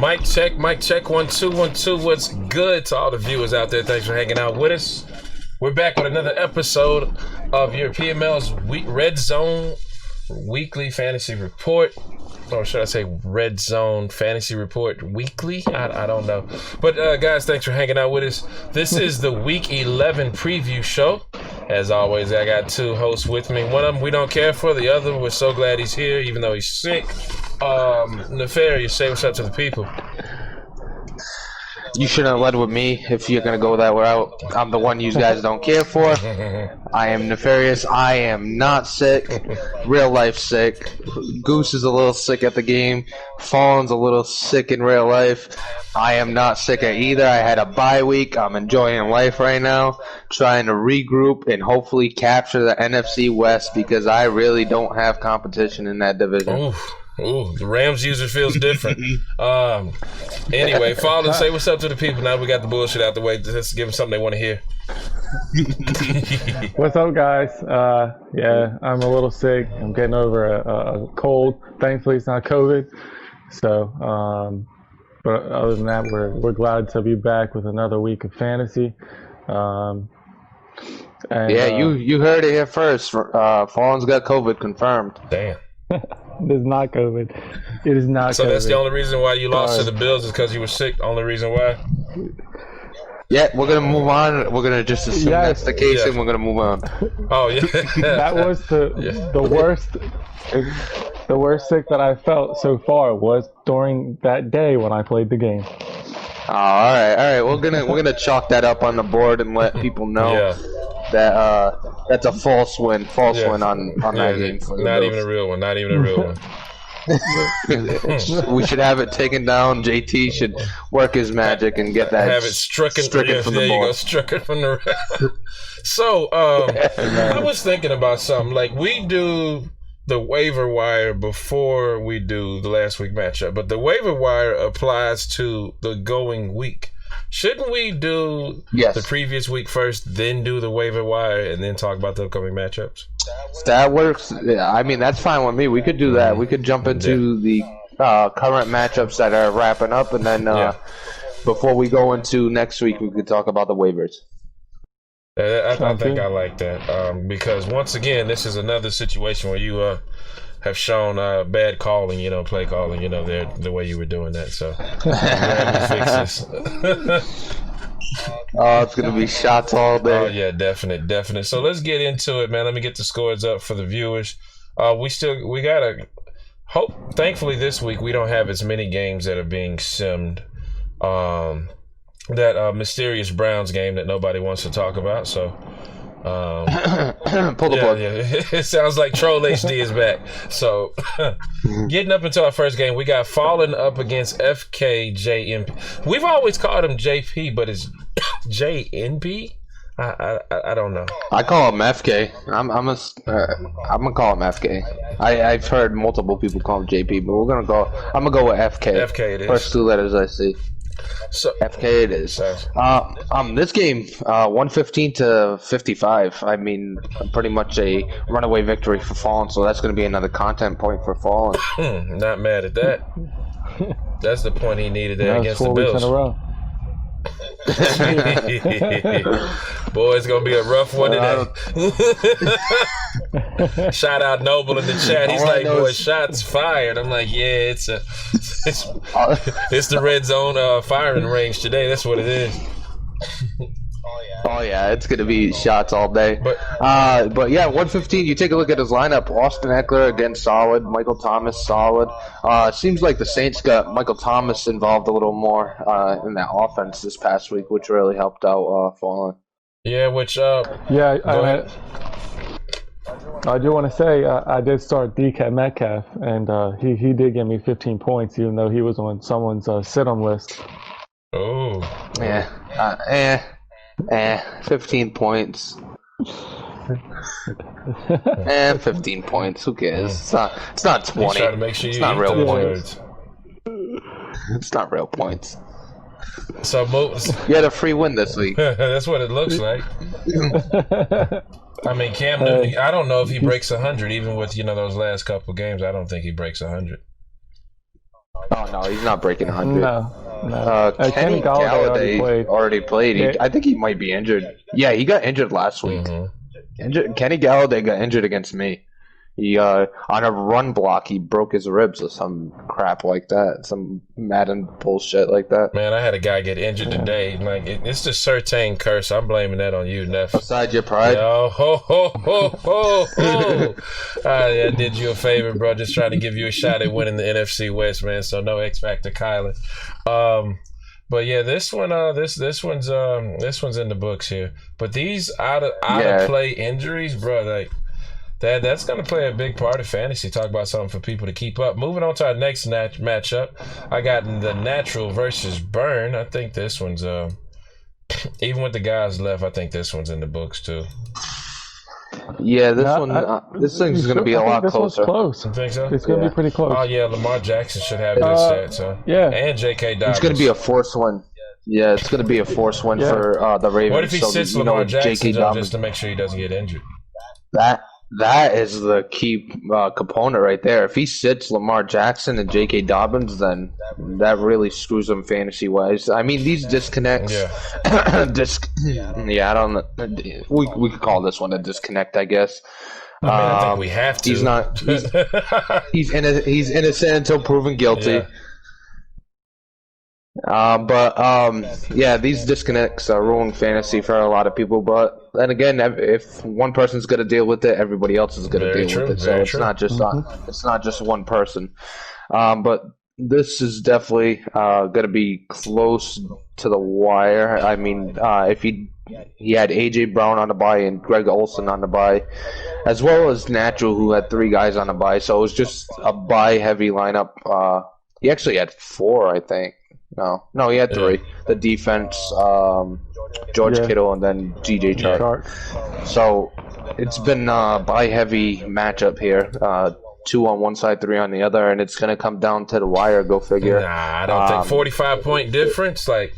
Mic check, 1 2 1 2. What's good to all the viewers out there? Thanks for hanging out with us. We're back with another episode of your PML's Red Zone Weekly Fantasy Report. Or should I say Red Zone Fantasy Report Weekly? I don't know. But guys, thanks for hanging out with us. This is the Week 11 preview show. As always, I got two hosts with me. One of them we don't care for. The other, we're so glad he's here, even though he's sick. Nefarious, say what's up to the people. You shouldn't have led with me if you're going to go that route. I'm the one you guys don't care for. I am Nefarious. I am not sick. Real life sick. Goose is a little sick at the game. Fallen's a little sick in real life. I am not sick at either. I had a bye week. I'm enjoying life right now. Trying to regroup and hopefully capture the NFC West because I really don't have competition in that division. Ooh, the Rams user feels different. Anyway, Fallen, say what's up to the people. Now we got the bullshit out the way. Let's give them something they want to hear. What's up, guys? Yeah, I'm a little sick. I'm getting over a cold. Thankfully, it's not COVID. So, but other than that, we're glad to be back with another week of fantasy. And, you heard it here first. Fallen's got COVID confirmed. Damn. It is not COVID. It is not so COVID. That's the only reason why you lost to the Bills is because you were sick? Only reason why? Yeah, we're going to move on. We're going to just assume that's the case, and we're going to move on. Oh, yeah. That was the worst. The worst sick that I felt so far was during that day when I played the game. Oh, all right. We're gonna chalk that up on the board and let people know that that's a false win on that game. Not even a real one. Not even a real one. We should have it taken down. JT should work his magic and get that. Have it stricken from the board. There you go, stricken from the. So I was thinking about something. Like we do the waiver wire before we do the last week matchup, but the waiver wire applies to the going week. Shouldn't we do the previous week first, then do the waiver wire, and then talk about the upcoming matchups? That works. Yeah, I mean, that's fine with me. We could do that. We could jump into the current matchups that are wrapping up, and then before we go into next week, we could talk about the waivers. I think I like that because once again, this is another situation where you have shown bad calling, play calling, the way you were doing that. So I'm glad you fix this. Oh, it's gonna be shots all day. Oh yeah, definite. So let's get into it, man. Let me get the scores up for the viewers. We gotta hope. Thankfully, this week we don't have as many games that are being simmed. That mysterious Browns game that nobody wants to talk about. So, pull the plug. Yeah. It sounds like Troll HD is back. So, getting up into our first game, we got Fallen up against FKJNP. We've always called him JP, but it's JNP. I don't know. I call him FK. I'm gonna call him FK. I've heard multiple people call him JP, but I'm gonna go with FK. FK it is. First two letters I see. So FK it is. This game, 115 to 55. I mean, pretty much a runaway victory for Fallen. So that's going to be another content point for Fallen. Not mad at that. That's the point he needed there against the 4 Bills. weeks in a row. Boy, it's gonna be a rough one today. Shout out Noble in the chat. He's like, boy, shots fired. I'm like, yeah, it's the red zone firing range today. That's what it is. Oh yeah, it's gonna be shots all day. But yeah, 115. You take a look at his lineup. Austin Eckler again, solid. Michael Thomas, solid. Seems like the Saints got Michael Thomas involved a little more in that offense this past week, which really helped out Fallen. Yeah, which I do want to say I did start DK Metcalf, and he did give me 15 points, even though he was on someone's sit-on list. Oh. Yeah. 15 points. 15 points. Who cares? It's not 20. Try to make sure it's not real points. Words. It's not real points. So you had a free win this week. That's what it looks like. I mean, Cam Newton, I don't know if he breaks 100, even with those last couple games. I don't think he breaks 100. Oh no, he's not breaking 100. No. Kenny Galladay already played. Yeah. I think he might be injured. Yeah, he got injured last week. Kenny Galladay got injured against me. He on a run block, he broke his ribs or some crap like that. Some Madden bullshit like that. Man, I had a guy get injured today. Like it's the Certain curse. I'm blaming that on you, Neff. Besides your pride. Yo, ho, ho, ho, ho, ho. I did you a favor, bro. Just trying to give you a shot at winning the NFC West, man. So no X Factor, Kyler. But yeah, this one's in the books here. But these out of play injuries, bro, like that's gonna play a big part of fantasy. Talk about something for people to keep up. Moving on to our next matchup, I got the Natural versus Burn. I think this one's even with the guys left, I think this one's in the books too. Yeah, this thing's gonna be a lot closer. Close. You think so? It's gonna be pretty close. Oh yeah, Lamar Jackson should have good stats, huh? Yeah, and J.K. Dobbins. It's gonna be a force win. Yeah, it's gonna be a force win for the Ravens. What if he sits Lamar Jackson just to make sure he doesn't get injured? That is the key component right there. If he sits Lamar Jackson and J.K. Dobbins, then that really screws him fantasy-wise. I mean, these disconnects... I don't know. We could call this one a disconnect, I guess. I think we have to. He's not... He's innocent until proven guilty. Yeah. These disconnects ruin fantasy for a lot of people. But then again, if one person's going to deal with it, everybody else is going to deal with it. So it's not just one person. But this is definitely going to be close to the wire. I mean, if he had AJ Brown on the bye and Greg Olsen on the bye, as well as Natural, who had 3 guys on the bye. So it was just a bye-heavy lineup. He actually had 4, I think. No, he had 3. The defense, George Kittle, and then G.J. Chark. So it's been a buy-heavy matchup here. 2 on one side, 3 on the other, and it's going to come down to the wire. Go figure. Nah, I don't think 45-point difference. Like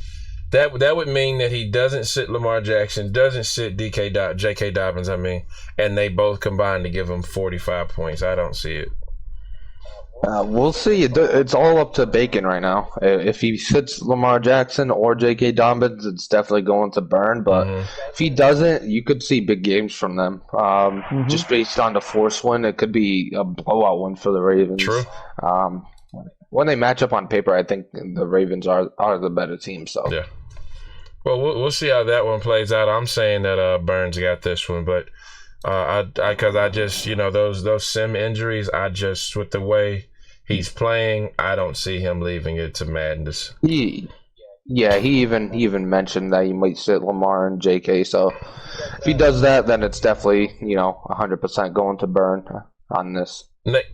that would mean that he doesn't sit Lamar Jackson, doesn't sit J.K. Dobbins. I mean, and they both combine to give him 45 points. I don't see it. We'll see. It's all up to Bacon right now. If he sits Lamar Jackson or J.K. Dobbins, it's definitely going to Burn. But if he doesn't, you could see big games from them. Just based on the force win, it could be a blowout win for the Ravens. True. When they match up on paper, I think the Ravens are the better team. So yeah. Well, we'll see how that one plays out. I'm saying that Burns got this one, but because I just those sim injuries, with the way he's playing, I don't see him leaving it to madness. He even mentioned that he might sit Lamar and JK. So if he does that, then it's definitely 100% going to Burn on this.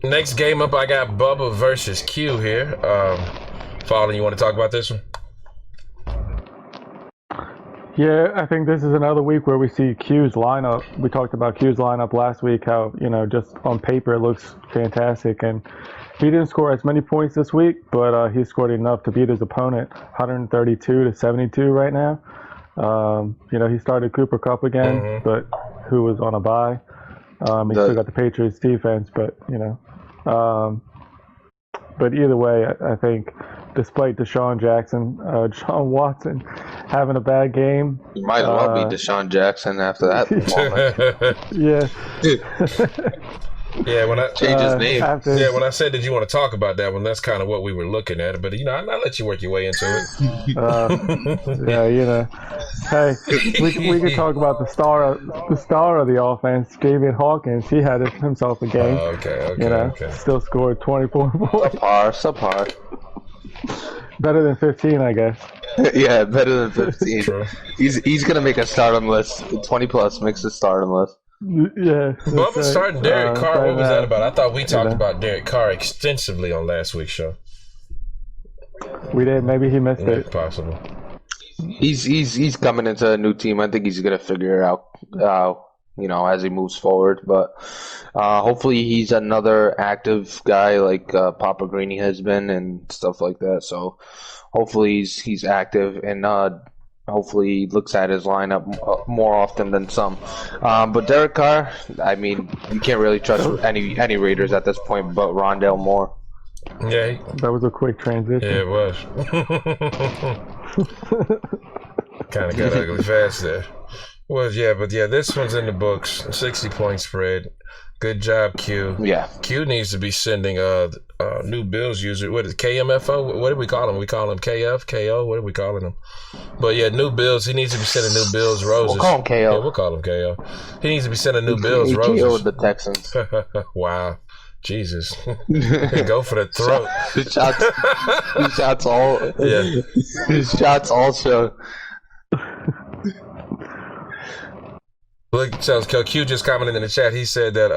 Next game up, I got Bubba versus Q here. Fallen, you want to talk about this one? Yeah, I think this is another week where we see Q's lineup. We talked about Q's lineup last week, how, just on paper it looks fantastic. And he didn't score as many points this week, but he scored enough to beat his opponent, 132-72 right now. He started Cooper Kupp again, but who was on a bye. He still got the Patriots defense, but either way, I think despite Deshaun Watson having a bad game, you might as well be Deshaun Jackson after that performance. Yeah, when I change his name. When I said that you want to talk about that one, that's kind of what we were looking at. But I'll let you work your way into it. Hey, we could talk about the star of the offense, Javian Hawkins. He had himself a game. Okay. Still scored 24 points. Subpar. Better than 15, I guess. Yeah, better than 15. True. He's gonna make a stardom list. 20 plus makes a stardom list. Yeah. Bubba starting Derek Carr. What was that about? I thought we talked about Derek Carr extensively on last week's show. We did. Maybe he missed it. Possible. He's coming into a new team. I think he's gonna figure it out. As he moves forward. But hopefully he's another active guy like Papagreeny has been and stuff like that. So hopefully he's active and hopefully he looks at his lineup more often than some. But Derek Carr, I mean, you can't really trust any Raiders at this point but Rondale Moore. Yeah. That was a quick transition. Yeah, it was. Kind of got ugly fast there. Well, yeah, but yeah, this one's in the books. 60-point spread. Good job, Q. Yeah. Q needs to be sending new Bills user. What is KMFO? What do we call him? We call him KF, KO. What are we calling him? But yeah, new Bills. He needs to be sending new Bills roses. We'll call him KO. Yeah, we'll call him KO. He needs to be sending new Bills He roses. KO'd the Texans. Wow. Jesus. Go for the throat. His shots all. Yeah. His shots also. Look, so Q just commented in the chat. He said that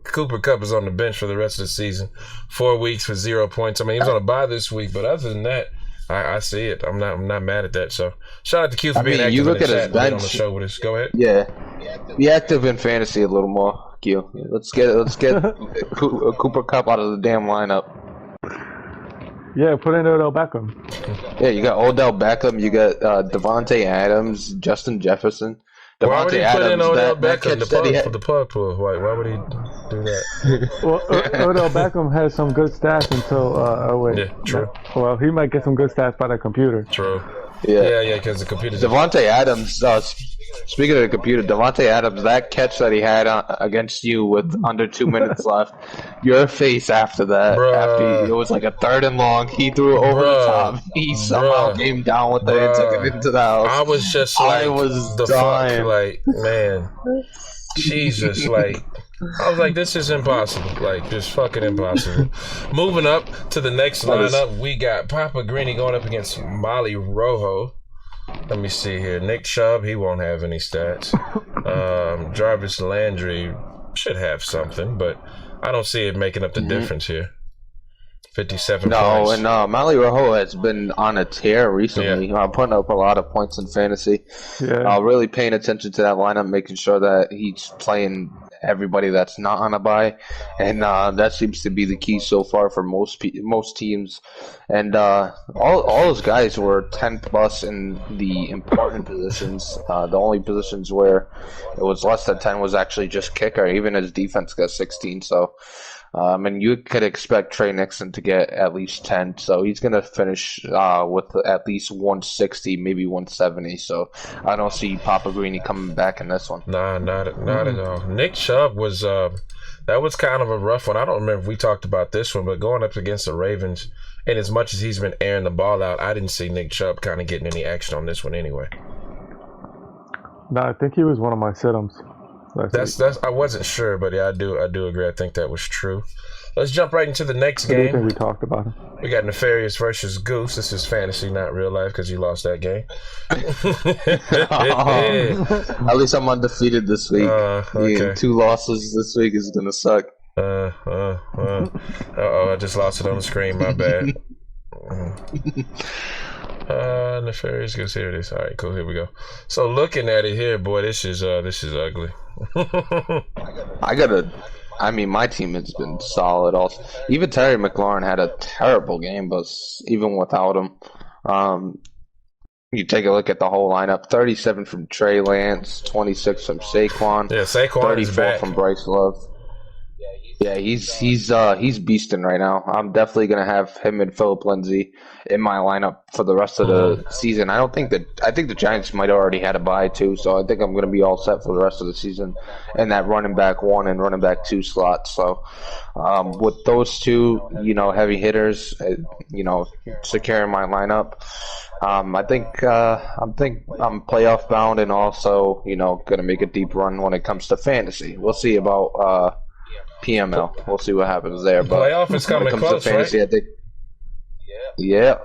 Cooper Kupp is on the bench for the rest of the season. 4 weeks for 0 points. I mean, he was on a bye this week, but other than that, I see it. I'm not mad at that. So shout out to Q for being active you look in the at chat his bench on the show with us. Go ahead. Yeah, be active in fantasy a little more, Q. Let's get Cooper Kupp out of the damn lineup. Yeah, put in Odell Beckham. Yeah, you got Odell Beckham. You got Devontae Adams, Justin Jefferson. Why would he put in Odell Beckham, the the plug pull? Why would he do that? Well, Odell Beckham has some good stats until wait. Yeah, true. Well, he might get some good stats by the computer. True. Yeah, because the computer's... Devontae Adams, speaking of the computer, Devontae Adams, that catch that he had against you with under 2 minutes left, your face after that, it was like a 3rd and long, he threw it over the top, he somehow came down with it and took it into the house. I was just like, I was the dying. fuck, like, man, Jesus, like... I was like, this is impossible. Like, just fucking impossible. Moving up to the next lineup, we got Papagreeny going up against Malirojo. Let me see here. Nick Chubb, he won't have any stats. Jarvis Landry should have something, but I don't see it making up the difference here. 57 points. No, and Malirojo has been on a tear recently. Putting up a lot of points in fantasy. Yeah. Really paying attention to that lineup, making sure that he's playing everybody that's not on a bye, and that seems to be the key so far for most teams. And all those guys were 10 plus in the important positions. The only positions where it was less than 10 was actually just kicker. Even his defense got 16. So. And you could expect Trey Nixon to get at least 10, so he's going to finish with at least 160, maybe 170. So I don't see Papagreeny coming back in this one. Nah, not at all. Nick Chubb was that was kind of a rough one. I don't remember if we talked about this one, but going up against the Ravens, and as much as he's been airing the ball out, I didn't see Nick Chubb kind of getting any action on this one anyway. No, I think he was one of my sit-ems. That's I wasn't sure, but yeah, I do agree. I think that was true. Let's jump right into the next game. I think we talked about him. We got Nefarious versus Goose. This is fantasy, not real life, because you lost that game. At least I'm undefeated this week. Okay. Yeah, 2 losses this week is gonna suck. I just lost it on the screen. My bad. Nefarious Goose. Here it is. All right, cool. Here we go. So looking at it here, boy, this is ugly. My team has been solid. Also, even Terry McLaurin had a terrible game, but even without him, you take a look at the whole lineup: 37 from Trey Lance, 26 from Saquon, yeah, Saquon 34 from Bryce Love. Yeah, he's beasting right now. I'm definitely gonna have him and Philip Lindsay in my lineup for the rest of the season. I think the Giants might have already had a bye too, so I think I'm gonna be all set for the rest of the season in that running back 1 and running back 2 slot. So with those two, heavy hitters, securing my lineup. I think I'm playoff bound and also gonna make a deep run when it comes to fantasy. We'll see about PML. We'll see what happens there. But playoff is coming close, fantasy, right? I think. Yeah.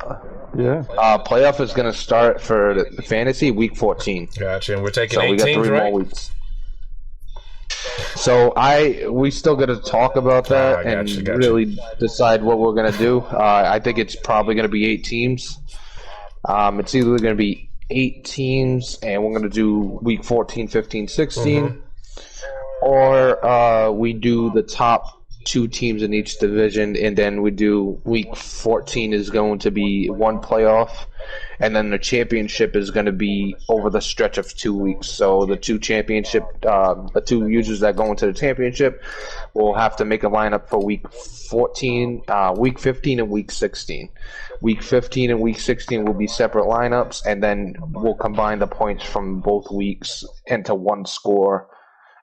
Playoff is going to start for the fantasy week 14. Gotcha. And we're taking 8 we got teams, 3 right? more weeks. So we still got to talk about that and really decide what we're going to do. I think it's probably going to be 8 teams. It's either going to be 8 teams and we're going to do week 14, 15, 16. Or we do the top 2 teams in each division, and then we do week 14 is going to be 1 playoff, and then the championship is going to be over the stretch of 2 weeks. So the 2 users that go into the championship will have to make a lineup for week 14, week 15, and week 16. Week 15 and week 16 will be separate lineups, and then we'll combine the points from both weeks into one score,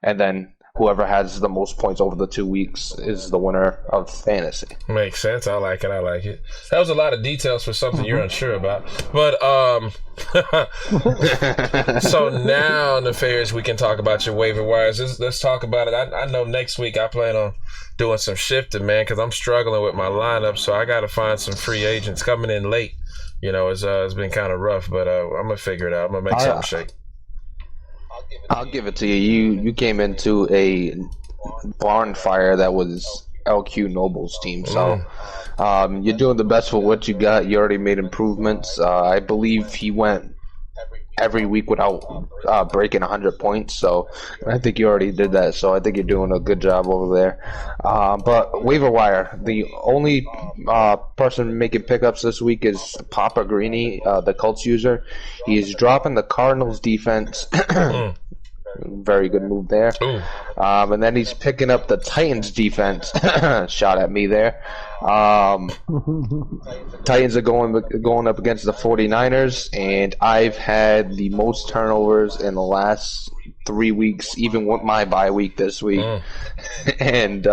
and then whoever has the most points over the 2 weeks is the winner of fantasy. Makes sense. I like it. That was a lot of details for something you're unsure about. But so now, Nefarious, we can talk about your waiver wires. Let's talk about it. I know next week I plan on doing some shifting, man, because I'm struggling with my lineup. So I got to find some free agents coming in late. You know, it's been kind of rough, but I'm gonna figure it out. I'm gonna make something shake. I'll give it to you. You came into a barn fire that was LQ Noble's team, so you're doing the best for what you got. You already made improvements. I believe he went every week without breaking 100 points, so I think you already did that, so I think you're doing a good job over there. But waiver wire, the only person making pickups this week is Papagreeny, the Colts user. He is dropping the Cardinals defense. Very good move there. And then he's picking up the Titans defense. Shot at me there. Titans are going up against the 49ers, and I've had the most turnovers in the last 3 weeks, even with my bye week this week. And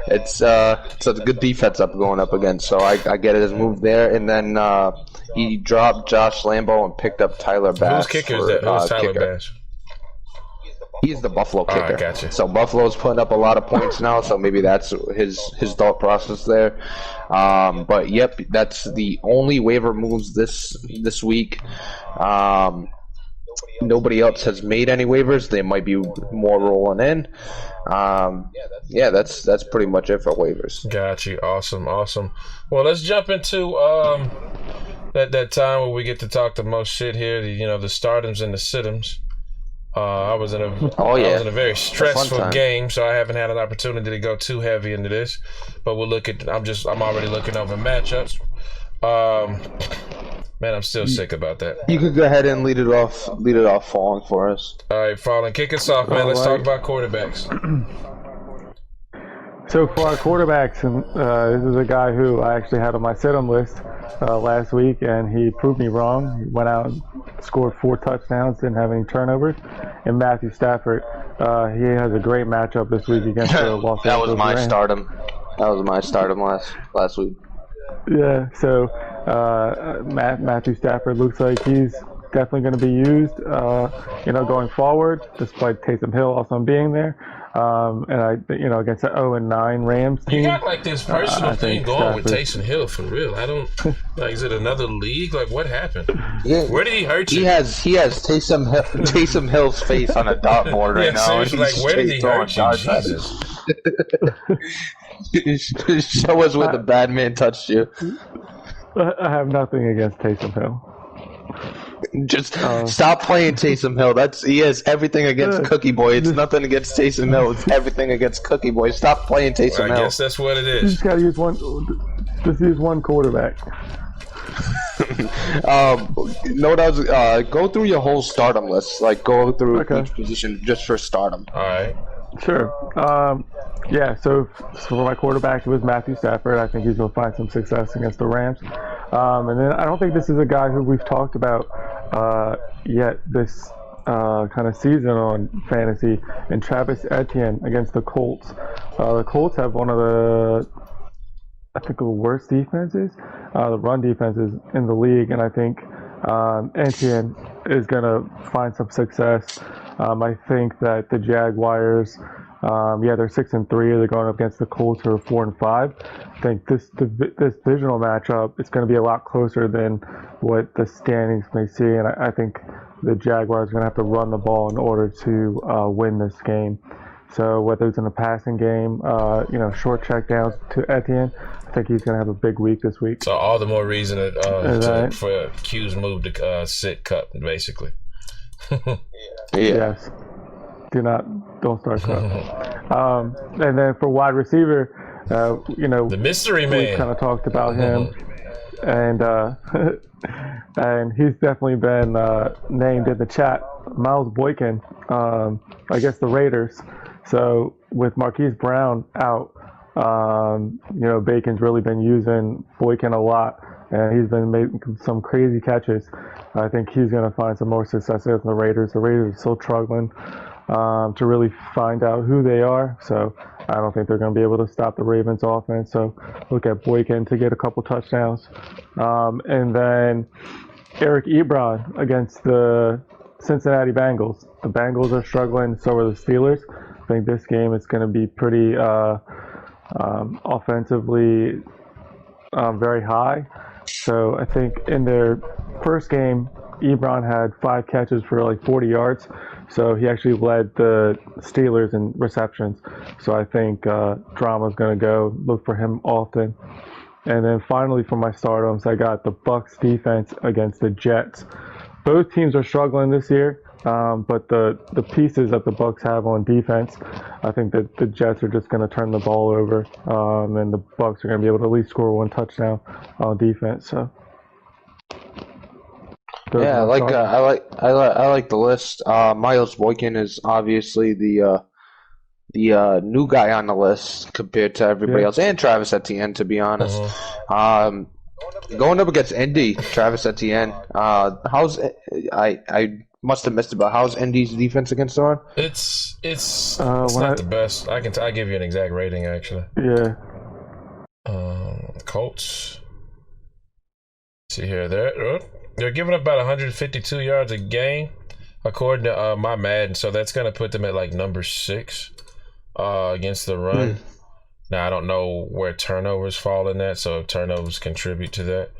it's a good defense going up against, so I get his move there. And then he dropped Josh Lambo and picked up Tyler Bass. Whose kicker is that? Who's Tyler Bass? He's the Buffalo kicker. Right, gotcha. So Buffalo's putting up a lot of points now, so maybe that's his thought process there. But yep, that's the only waiver moves this week. Nobody else has made any waivers. They might be more rolling in. Yeah, that's pretty much it for waivers. Got you. Awesome. Well, let's jump into that time where we get to talk the most shit here. The stardoms and the sit-ems. I was in a very stressful game, so I haven't had an opportunity to go too heavy into this. But we'll look at. I'm already looking over matchups. Man, I'm still sick about that. You could go ahead and lead it off, Fallen, for us. All right, Fallen, kick us off, man. Let's talk about quarterbacks. So for our quarterbacks, and this is a guy who I actually had on my sit-em list last week, and he proved me wrong. He went out and scored 4 touchdowns, didn't have any turnovers. And Matthew Stafford, he has a great matchup this week against the Los Angeles That was my Rams. stardom. That was my stardom last week. Yeah, so Matthew Stafford looks like he's definitely going to be used, going forward, despite Taysom Hill also being there. And against the 0-9 Rams team. You got like this personal thing going with Taysom Hill for real. I don't like. Is it another league? Like, what happened? Yeah, where did he hurt you? He has Taysom Hill's face on a dartboard right now. Seriously, like, where did he hurt you? Jesus. Show us where the bad man touched you. I have nothing against Taysom Hill. Just stop playing Taysom Hill. He has everything against Cookie Boy. It's nothing against Taysom Hill. It's everything against Cookie Boy. Stop playing Taysom Hill. I guess that's what it is. You just gotta use one. Just use one quarterback. Go through your whole stardom list. Like, go through each position just for stardom. All right. Sure. So for my quarterback, it was Matthew Stafford. I think he's going to find some success against the Rams. And then I don't think this is a guy who we've talked about yet this kind of season on fantasy. And Travis Etienne against the Colts. The Colts have one of the worst defenses, the run defenses in the league. And I think Etienne is going to find some success. I think that the Jaguars, they're 6-3. They're going up against the Colts, who are 4-5. I think this divisional matchup, it's going to be a lot closer than what the standings may see, and I think the Jaguars are going to have to run the ball in order to win this game. So whether it's in a passing game, short check downs to Etienne, I think he's going to have a big week this week. So all the more reason for Q's move to sit Cup, basically. Yes. Don't start Cup. And then for wide receiver, The mystery we man. kind of talked about him, and and he's definitely been named in the chat. Miles Boykin, against the Raiders. So with Marquise Brown out, Bacon's really been using Boykin a lot, and he's been making some crazy catches. I think he's going to find some more success against the Raiders. The Raiders are still struggling to really find out who they are. So I don't think they're going to be able to stop the Ravens offense. So look at Boykin to get a couple touchdowns. And then Eric Ebron against the Cincinnati Bengals. The Bengals are struggling, so are the Steelers. I think this game is going to be pretty offensively very high. So I think in their first game, Ebron had 5 catches for like 40 yards. So he actually led the Steelers in receptions. So I think Drama's going to go look for him often. And then finally for my stardoms, I got the Bucs defense against the Jets. Both teams are struggling this year, but the pieces that the Bucs have on defense, I think that the Jets are just going to turn the ball over, and the Bucs are going to be able to at least score 1 touchdown on defense. So. Yeah, I like the list. Miles Boykin is obviously the new guy on the list compared to everybody else, and Travis Etienne, to be honest. Going up against Indy, Travis Etienne. I must have missed it, but how's Indy's defense against the run? It's not the best. I give you an exact rating actually. Yeah. Colts. See here, they're giving up about 152 yards a game, according to my Madden. So that's gonna put them at like number 6 against the run. Now I don't know where turnovers fall in that, so if turnovers contribute to that.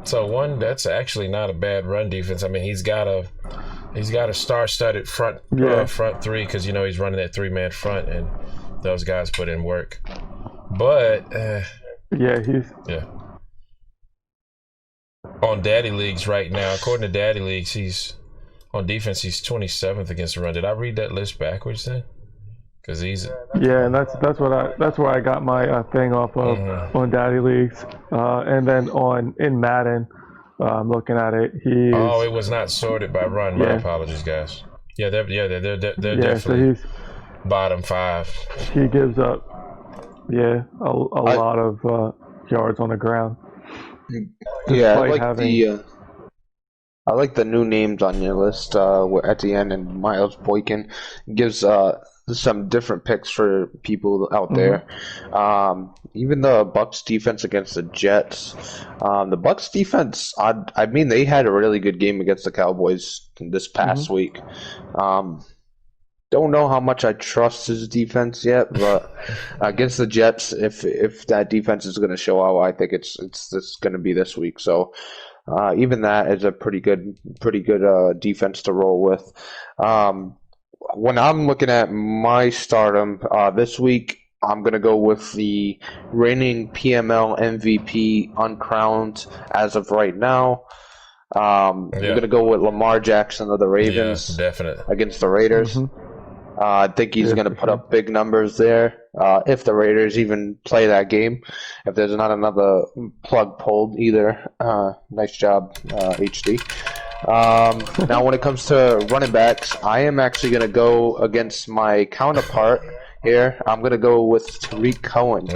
So that's actually not a bad run defense. I mean, he's got a star-studded front three because he's running that 3-man front, and those guys put in work. But on Daddy Leagues right now, according to Daddy Leagues, he's on defense. He's 27th against the run. Did I read that list backwards then? Because and that's where I got my thing off of on Daddy Leagues, and then in Madden, looking at it, it was not sorted by run. My apologies, guys. Yeah, they're definitely so he's bottom 5. He gives up a lot of yards on the ground. Yeah, I like the new names on your list. At the end, and Miles Boykin gives some different picks for people out there. Even the Bucs defense against the Jets. The Bucs defense, I mean, they had a really good game against the Cowboys this past week. Don't know how much I trust his defense yet, but against the Jets, if that defense is going to show out, I think it's going to be this week. So even that is a pretty good defense to roll with. When I'm looking at my stardom this week, I'm going to go with the reigning PML MVP uncrowned as of right now. I'm going to go with Lamar Jackson of the Ravens against the Raiders. I think he's going to put up big numbers there if the Raiders even play that game. If there's not another plug pulled either. Nice job, HD. Now, when it comes to running backs, I am actually going to go against my counterpart here. I'm going to go with Tariq Cohen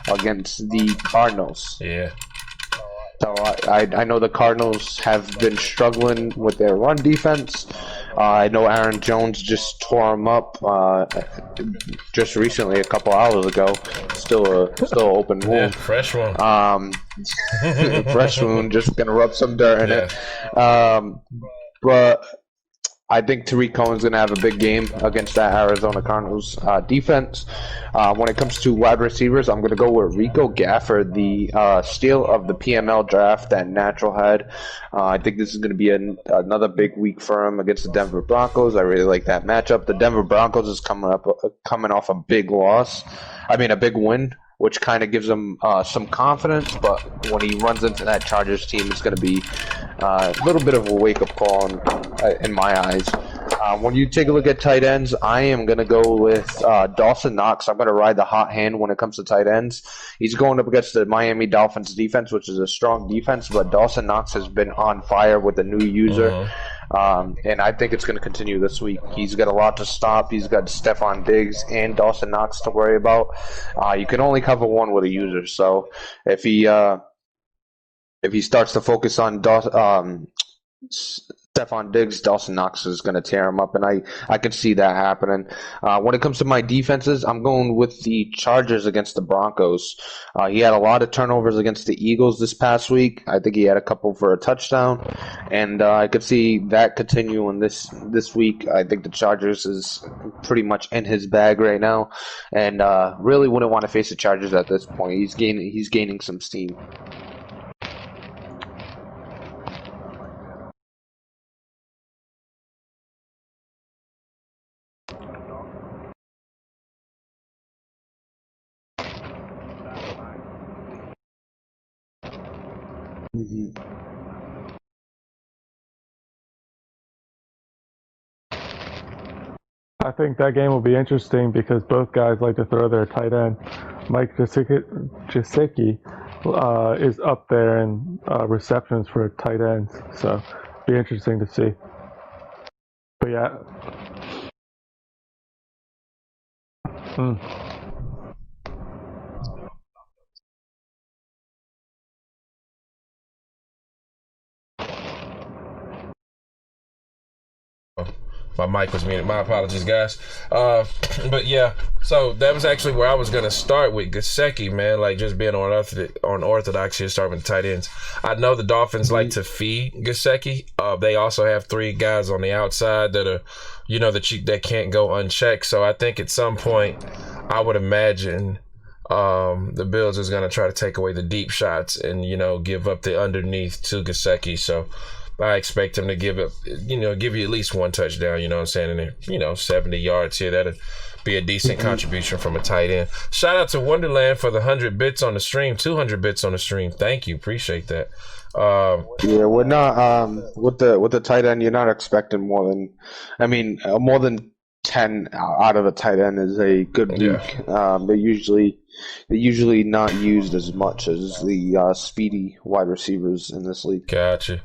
against the Cardinals. Yeah. So I know the Cardinals have been struggling with their run defense. I know Aaron Jones just tore him up just recently, a couple hours ago. Still an open wound. Yeah, fresh one. Fresh wound. Just gonna rub some dirt in it. But I think Tariq Cohen's going to have a big game against that Arizona Cardinals defense. When it comes to wide receivers, I'm going to go with Rico Gafford, the steal of the PML draft that Natural had. I think this is going to be another big week for him against the Denver Broncos. I really like that matchup. The Denver Broncos is coming off a big win, which kind of gives him some confidence. But when he runs into that Chargers team, it's going to be a little bit of a wake-up call in my eyes. When you take a look at tight ends, I am going to go with Dawson Knox. I'm going to ride the hot hand when it comes to tight ends. He's going up against the Miami Dolphins defense, which is a strong defense, but Dawson Knox has been on fire with a new user. And I think it's going to continue this week. He's got a lot to stop. He's got Stephon Diggs and Dawson Knox to worry about. You can only cover one with a user. So if he starts to focus on Stephon Diggs, Dawson Knox is going to tear him up, and I could see that happening. When it comes to my defenses, I'm going with the Chargers against the Broncos. He had a lot of turnovers against the Eagles this past week. I think he had a couple for a touchdown, and I could see that continuing this week. I think the Chargers is pretty much in his bag right now, and really wouldn't want to face the Chargers at this point. He's gaining some steam. I think that game will be interesting because both guys like to throw their tight end. Mike Gesicki is up there in receptions for tight ends, so be interesting to see. But yeah. My mic was muted. My apologies, guys. But yeah, so that was actually where I was gonna start with Gesicki, man. Like just being on orthodox here, starting with the tight ends. I know the Dolphins like to feed Gesicki. They also have 3 guys on the outside that are, that can't go unchecked. So I think at some point, I would imagine the Bills is gonna try to take away the deep shots and give up the underneath to Gesicki. So I expect him to give you at least one touchdown, you know what I'm saying? And 70 yards here. That'd be a decent contribution from a tight end. Shout out to Wonderland for the 100 bits on the stream, 200 bits on the stream. Thank you. Appreciate that. Yeah, we're not with the tight end, you're not expecting more than 10 out of a tight end is a good week. They're usually not used as much as the speedy wide receivers in this league. Gotcha.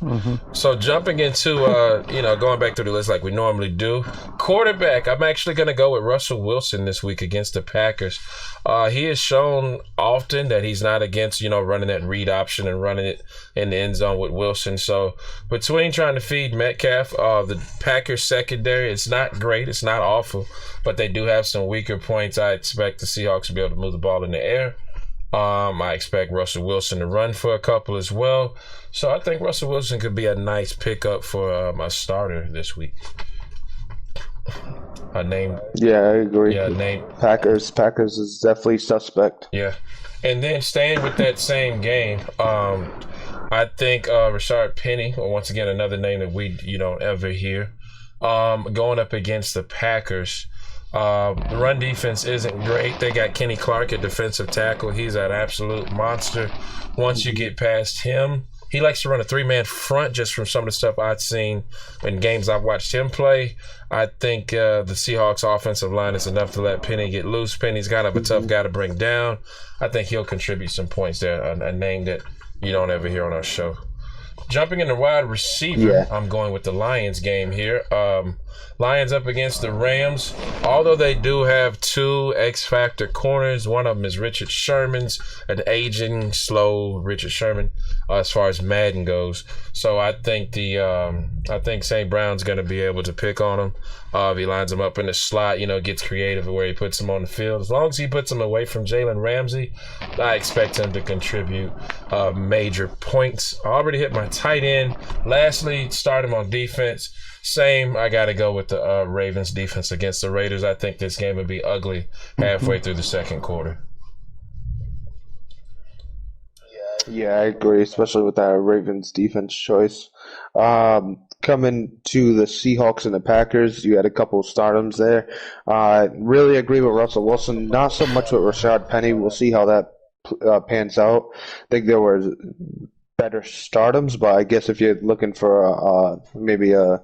So jumping into going back through the list like we normally do, quarterback, I'm actually going to go with Russell Wilson this week against the Packers. He has shown often that he's not against running that read option and running it in the end zone with Wilson. So between trying to feed Metcalf, the Packers secondary, it's not great, it's not awful, but they do have some weaker points. I expect the Seahawks to be able to move the ball in the air. I expect Russell Wilson to run for a couple as well. So I think Russell Wilson could be a nice pickup for my starter this week. Yeah, I agree. Yeah, Packers is definitely suspect. Yeah. And then staying with that same game, I think Rashard Penny, or once again another name that you don't ever hear, going up against the Packers. The run defense isn't great. They got Kenny Clark at defensive tackle. He's an absolute monster. Once you get past him, he likes to run a 3-man front just from some of the stuff I've seen in games I've watched him play. I think the Seahawks offensive line is enough to let Penny get loose. Penny's kind of a tough guy to bring down. I think he'll contribute some points there, a name that you don't ever hear on our show. Jumping into wide receiver, I'm going with the Lions game here. Lions up against the Rams. Although they do have 2 X-Factor corners, one of them is Richard Sherman's, an aging, slow Richard Sherman as far as Madden goes. So I think St. Brown's going to be able to pick on him. If he lines him up in the slot, gets creative where he puts him on the field. As long as he puts him away from Jalen Ramsey, I expect him to contribute major points. I already hit my tight end. Lastly, start him on defense. Same, I got to go with the Ravens defense against the Raiders. I think this game would be ugly halfway through the second quarter. Yeah, I agree, especially with that Ravens defense choice. Coming to the Seahawks and the Packers, you had a couple of stardoms there. Really agree with Russell Wilson. Not so much with Rashard Penny. We'll see how that pans out. I think there were better stardoms, but I guess if you're looking for maybe a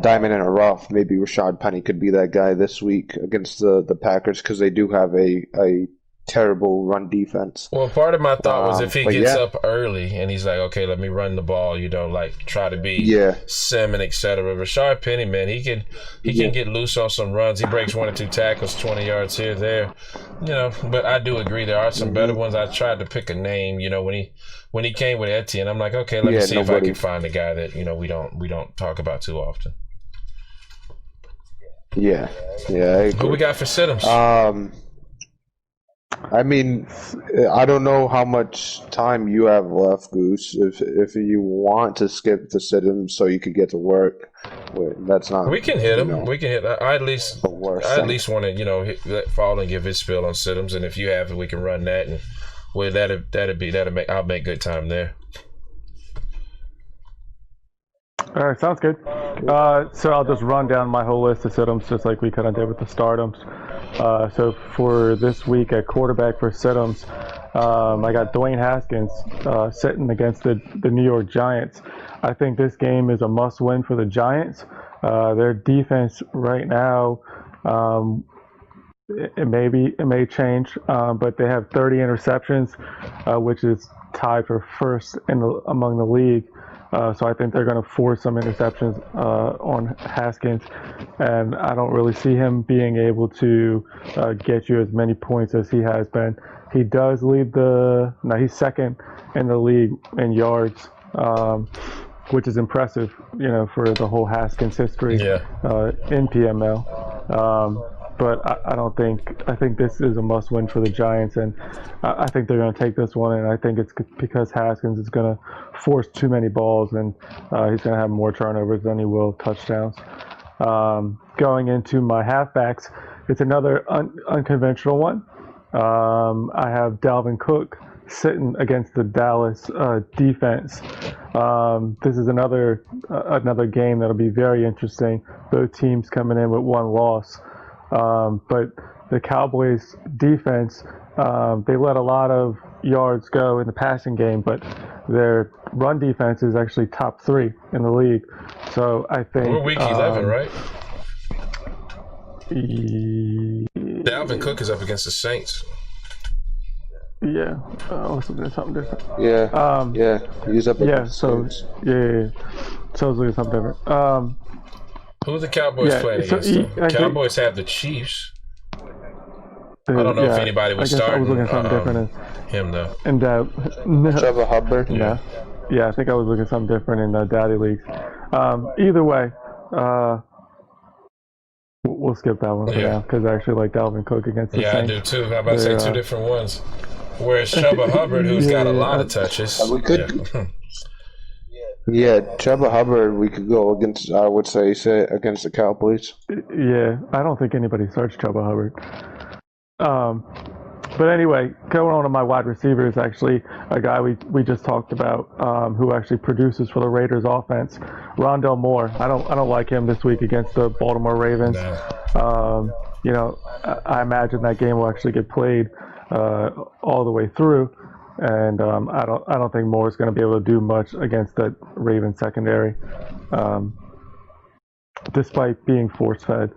diamond in a rough. Maybe Rashad Penny could be that guy this week against the Packers because they do have a terrible run defense. Well, part of my thought was if he gets yeah. up early and he's like, okay, let me run the ball, like try to be Simmons, etc. Rashard Penny, man, he can get loose on some runs. He breaks 1 or 2 tackles, 20 yards here, there, But I do agree there are some better ones. I tried to pick a name, when he came with Etienne, I'm like, okay, let me see if I can find a guy that we don't talk about too often. Yeah, I agree. Who we got for sit-ems? I mean, I don't know how much time you have left, Goose. If you want to skip the sit-ins so you could get to work, that's not. We can hit him. We can hit. I at least want to let Fall and give his spill on sit-ins, and if you have it, we can run that, and I'll make good time there. All right, sounds good. So I'll just run down my whole list of sit-ems just like we kind of did with the stardoms. So for this week at quarterback for sit-ems, I got Dwayne Haskins sitting against the New York Giants. I think this game is a must-win for the Giants. Their defense right now, it may change, but they have 30 interceptions, which is tied for first among the league. So I think they're going to force some interceptions on Haskins, and I don't really see him being able to get you as many points as he has been. He does lead he's second in the league in yards, which is impressive, for the whole Haskins history in PML. But I think this is a must-win for the Giants, and I think they're going to take this one, and I think it's because Haskins is going to force too many balls, and he's going to have more turnovers than he will touchdowns. Going into my halfbacks, it's another unconventional one. I have Dalvin Cook sitting against the Dallas defense. This is another game that'll be very interesting. Both teams coming in with one loss. But the Cowboys defense, they let a lot of yards go in the passing game, but their run defense is actually top 3 in the league. So I think we're week 11, right? Dalvin Cook is up against the Saints. Yeah, let's look at something different. Yeah, he's up against the Saints. So let's look at something different. Who are the Cowboys playing against? Cowboys have the Chiefs. I don't know if anybody was starting. I was looking at something different. Him though. And Trevor Hubbard. Yeah, I think I was looking at something different in Daddy Leagues. Either way, we'll skip that one for now because I actually like Dalvin Cook against the Saints. I do too. I'm about to say 2 different ones. Whereas Trevor Hubbard, who's got a lot of touches. We could. Yeah, Trevor Hubbard, we could go against, I would say against the Cowboys. Yeah, I don't think anybody starts Trevor Hubbard. But anyway, going on to my wide receivers, actually, a guy we just talked about who actually produces for the Raiders offense, Rondell Moore. I don't like him this week against the Baltimore Ravens. No. I imagine that game will actually get played all the way through. And I don't think Moore is going to be able to do much against that Ravens secondary, despite being force-fed.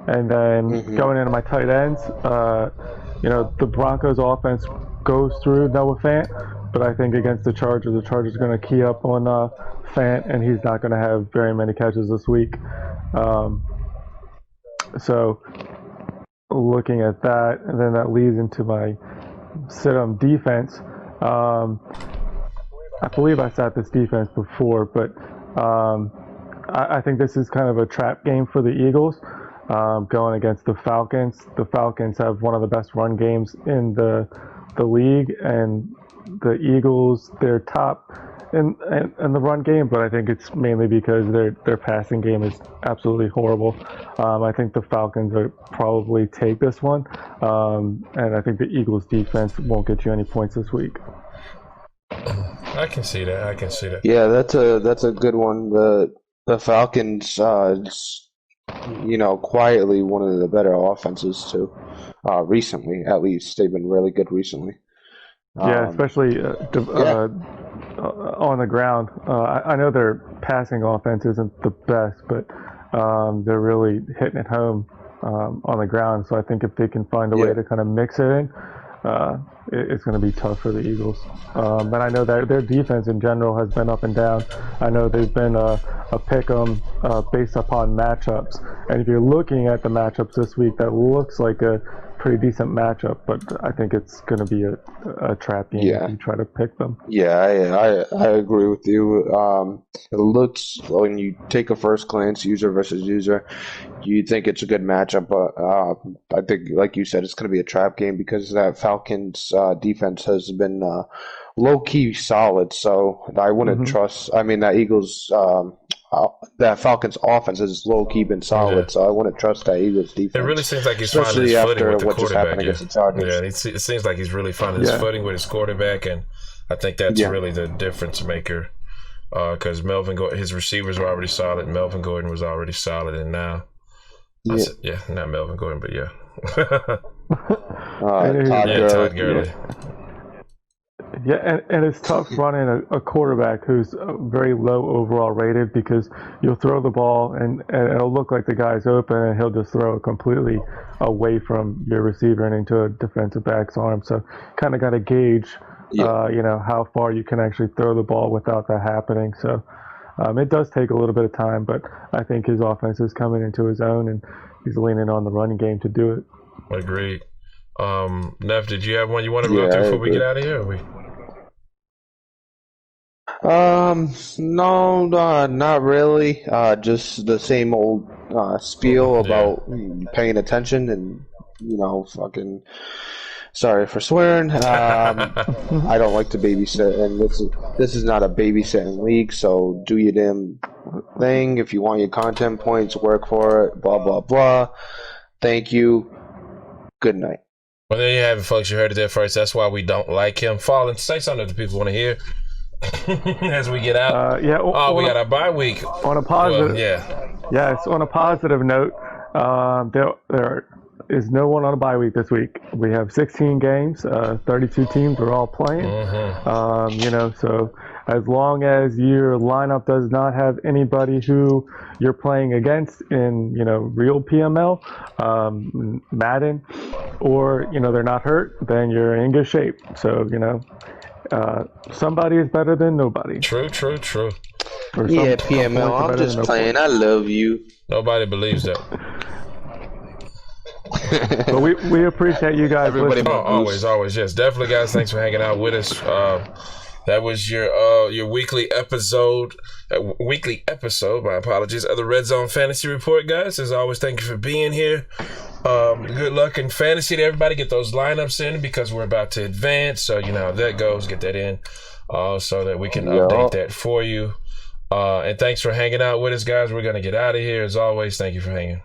And then going into my tight ends, the Broncos offense goes through Noah Fant, but I think against the Chargers are going to key up on Fant, and he's not going to have very many catches this week. So looking at that, and then that leads into my sit-em defense. I believe I sat this defense before, but I think this is kind of a trap game for the Eagles going against the Falcons. The Falcons have one of the best run games in the league, and the Eagles, they're top in the run game, but I think it's mainly because their passing game is absolutely horrible. I think the Falcons will probably take this one, and I think the Eagles defense won't get you any points this week. I can see that. Yeah, that's a good one. The Falcons, quietly one of the better offenses too. Recently, at least they've been really good recently. Yeah, especially on the ground. I know their passing offense isn't the best, but they're really hitting it home on the ground. So I think if they can find a way to kind of mix it in, it's going to be tough for the Eagles. And I know that their defense in general has been up and down. I know they've been a pick 'em based upon matchups. And if you're looking at the matchups this week, that looks like a pretty decent matchup, but I think it's going to be a trap game if you try to pick them. Yeah, I agree with you. It looks, when you take a first glance, user versus user, you think it's a good matchup, but I think, like you said, it's going to be a trap game because that Falcons defense has been low-key solid, so I wouldn't trust, that Eagles, that Falcons offense has low-key been solid, so I wouldn't trust that Eagles defense. It really seems like he's finding his footing with the what just happened quarterback. against the Chargers. Yeah, it seems like he's really finding his footing with his quarterback, and I think that's really the difference maker. Because his receivers were already solid. Melvin Gordon was already solid, and now, not Melvin Gordon, but Todd Gurley. Yeah, and it's tough running a quarterback who's very low overall rated because you'll throw the ball and it'll look like the guy's open and he'll just throw it completely away from your receiver and into a defensive back's arm. So kind of got to gauge, how far you can actually throw the ball without that happening. So it does take a little bit of time, but I think his offense is coming into his own and he's leaning on the running game to do it. Agreed. Neff, did you have one you want to go through before we get out of here? No, not really. Just the same old spiel about paying attention and, fucking. Sorry for swearing. I don't like to babysit, and this is not a babysitting league. So do your damn thing. If you want your content points, work for it. Blah blah blah. Thank you. Good night. Well, there you have it, folks. You heard it there first. That's why we don't like him. Fall and say something that the people want to hear as we get out. We got our bye week. On a positive, yes. On a positive note, there is no one on a bye week this week. We have 16 games, 32 teams are all playing. So as long as your lineup does not have anybody who you're playing against in, real PML, Madden, or, they're not hurt, then you're in good shape. So, somebody is better than nobody. True. PML, I'm just playing. I love you. Nobody believes that. But we appreciate you guys. Everybody, always, yes, definitely, guys. Thanks for hanging out with us. That was your weekly episode. My apologies. Of the Red Zone Fantasy Report, guys. As always, thank you for being here. Good luck in fantasy to everybody. Get those lineups in because we're about to advance. So you know how that goes. Get that in so that we can update that for you. And thanks for hanging out with us, guys. We're gonna get out of here. As always, thank you for hanging.